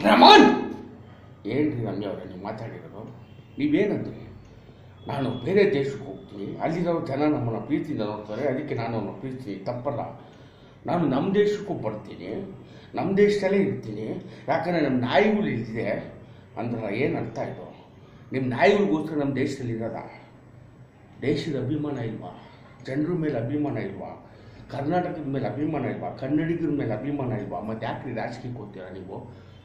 ರಮನ್ ಏನ್ರಿ ನಮಗೆ ಅವರೇ ನೀವು ಮಾತಾಡಿರೋದು? ನೀವೇನಂದ್ರಿ? ನಾನು ಬೇರೆ ದೇಶಕ್ಕೆ ಹೋಗ್ತೀನಿ, ಅಲ್ಲಿರೋ ಜನ ನಮ್ಮನ್ನು ಪ್ರೀತಿಯಿಂದ ನೋಡ್ತಾರೆ, ಅದಕ್ಕೆ ನಾನು ಅವ್ರನ್ನ ಪ್ರೀತಿಸ್ತೀನಿ, ತಪ್ಪಲ್ಲ. ನಾನು ನಮ್ಮ ದೇಶಕ್ಕೂ ಬರ್ತೀನಿ, ನಮ್ಮ ದೇಶದಲ್ಲೇ ಇರ್ತೀನಿ, ಯಾಕಂದರೆ ನಮ್ಮ ನಾಯಿಗಳು ಇಲ್ಲಿದೆ ಅಂದ್ರೆ ಏನು ಅರ್ಥ ಇದು? ನಿಮ್ಮ ನಾಯಿಗಳಿಗೋಸ್ಕರ ನಮ್ಮ ದೇಶದಲ್ಲಿ ಇರೋದ? ದೇಶದ ಅಭಿಮಾನ ಇಲ್ವಾ? ಜನರ ಮೇಲೆ ಅಭಿಮಾನ ಇಲ್ವಾ? ಕರ್ನಾಟಕದ ಮೇಲೆ ಅಭಿಮಾನ ಇಲ್ವಾ? ಕನ್ನಡಿಗರ ಮೇಲೆ ಅಭಿಮಾನ ಇಲ್ವಾ? ಮತ್ತು ಯಾಕ್ರಿ ರಾಜಕೀಯಕ್ಕೆ ಹೋಗ್ತೀರಾ ನೀವು?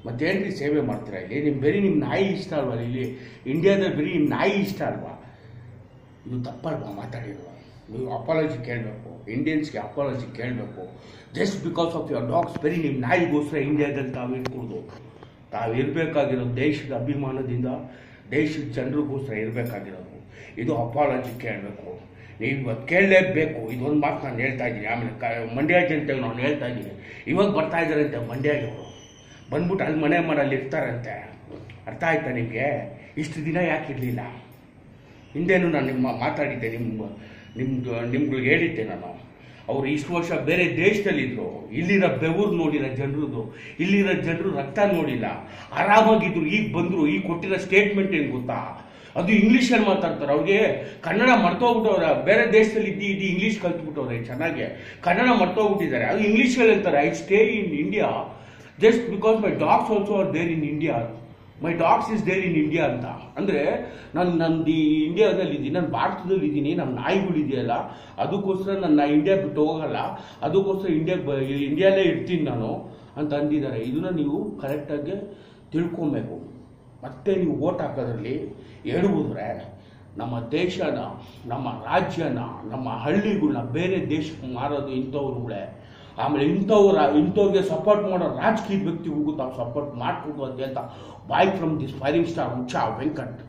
ಮತ್ತೇನ್ರಿ ಸೇವೆ ಮಾಡ್ತೀರಾ ಇಲ್ಲಿ? ನಿಮ್ಮ ನಾಯಿ ಇಷ್ಟ ಅಲ್ವಾ? ಇಲ್ಲಿ ಇಂಡಿಯಾದಲ್ಲಿ ಬರೀ ನಿಮ್ಮ ನಾಯಿ ಇಷ್ಟ ಅಲ್ವಾ? ಇದು ತಪ್ಪಲ್ವಾ ಮಾತಾಡಿರುವ? ನೀವು ಅಪಾಲಜಿ ಕೇಳಬೇಕು, ಇಂಡಿಯನ್ಸ್ಗೆ ಅಪಾಲಜಿ ಕೇಳಬೇಕು. Just because of your dogs ಬರೀ ನಿಮ್ಮ ನಾಯಿಗೋಸ್ಕರ ಇಂಡಿಯಾದಲ್ಲಿ ತಾವಿರ್ಬೋದು. ತಾವಿರಬೇಕಾಗಿರೋದು ದೇಶದ ಅಭಿಮಾನದಿಂದ, ದೇಶದ ಜನರಿಗೋಸ್ಕರ ಇರಬೇಕಾಗಿರೋದು. ಇದು ಅಪಾಲಜಿ ಕೇಳಬೇಕು. ನೀವು ಇವತ್ತು ಕೇಳಲೇಬೇಕು. ಇದೊಂದು ಮಾತು ನಾನು ಹೇಳ್ತಾ ಇದ್ದೀನಿ. ಆಮೇಲೆ ಮಂಡ್ಯ ಜನತೆಗೆ ನಾನು ಹೇಳ್ತಾ ಇದ್ದೀನಿ, ಇವಾಗ ಬರ್ತಾ ಇದ್ದಾರಂತೆ ಮಂಡ್ಯದವರು, ಬಂದ್ಬಿಟ್ಟು ಅಲ್ಲಿ ಮನೆಯಲ್ಲಿ ಇರ್ತಾರಂತೆ. ಅರ್ಥ ಆಯ್ತಾ ನಿಮಗೆ? ಇಷ್ಟು ದಿನ ಯಾಕೆ ಇರಲಿಲ್ಲ? ಹಿಂದೇನು ನಾನು ಮಾತಾಡಿದ್ದೆ, ನಿಮ್ಗಳಿಗೆ ಹೇಳಿದ್ದೆ ನಾನು. ಅವರು ಇಷ್ಟು ವರ್ಷ ಬೇರೆ ದೇಶದಲ್ಲಿದ್ದರು, ಇಲ್ಲಿರೋ ಬೆವರು ನೋಡಿಲ್ಲ ಜನರದು, ಇಲ್ಲಿರೋ ಜನರು ರಕ್ತ ನೋಡಿಲ್ಲ, ಆರಾಮಾಗಿದ್ರು. ಈಗ ಬಂದರು, ಈಗ ಕೊಟ್ಟಿರೋ ಸ್ಟೇಟ್ಮೆಂಟ್ ಏನು ಗೊತ್ತಾ? ಅದು ಇಂಗ್ಲೀಷಲ್ಲಿ ಮಾತಾಡ್ತಾರೆ. ಅವ್ರಿಗೆ ಕನ್ನಡ ಮರ್ತೋಗ್ಬಿಟ್ಟವ್ರೆ. ಬೇರೆ ದೇಶದಲ್ಲಿ ಇದ್ದು ಇಂಗ್ಲೀಷ್ ಕಲ್ತ್ಬಿಟ್ಟವ್ರೆ ಚೆನ್ನಾಗಿ, ಕನ್ನಡ ಮರ್ತೋಗ್ಬಿಟ್ಟಿದ್ದಾರೆ. ಅದು ಇಂಗ್ಲೀಷಲ್ಲಿ ಹೇಳ್ತಾರೆ, I stay in India just because my dogs also are there in India. My dogs is there in India ಅಂತ. ಅಂದರೆ ನಂದು ಇಂಡಿಯಾದಲ್ಲಿ ಇದ್ದೀನಿ, ನಾನು ಭಾರತದಲ್ಲಿ ಇದ್ದೀನಿ, ನಮ್ಮ ನಾಯಿಗಳಿದೆಯಲ್ಲ ಅದಕ್ಕೋಸ್ಕರ ನನ್ನ ಇಂಡಿಯಾ ಬಿಟ್ಟು ಹೋಗಲ್ಲ, ಅದಕ್ಕೋಸ್ಕರ ಇಂಡಿಯಾಲೇ ಇರ್ತೀನಿ ನಾನು ಅಂತ ಅಂದಿದ್ದಾರೆ. ಇದನ್ನ ನೀವು ಕರೆಕ್ಟಾಗಿ ತಿಳ್ಕೊಬೇಕು. ಮತ್ತೆ ನೀವು ಓಟ್ ಹಾಕೋದ್ರಲ್ಲಿ ಎಡುವುದ್ರೆ ನಮ್ಮ ದೇಶನ, ನಮ್ಮ ರಾಜ್ಯನ, ನಮ್ಮ ಹಳ್ಳಿಗಳನ್ನ ಬೇರೆ ದೇಶಕ್ಕೆ ಮಾರೋದು ಇಂಥವ್ರುಗಳೇ. ಆಮೇಲೆ ಇಂಥವ್ರಿಗೆ ಸಪೋರ್ಟ್ ಮಾಡೋ ರಾಜಕೀಯ ವ್ಯಕ್ತಿಗಳಿಗೂ ತಾವು ಸಪೋರ್ಟ್ ಮಾಡ್ಕೊಡ್ಬೋದು ಅಂತ ಬಾಯ್ from this firing star Huccha Venkat.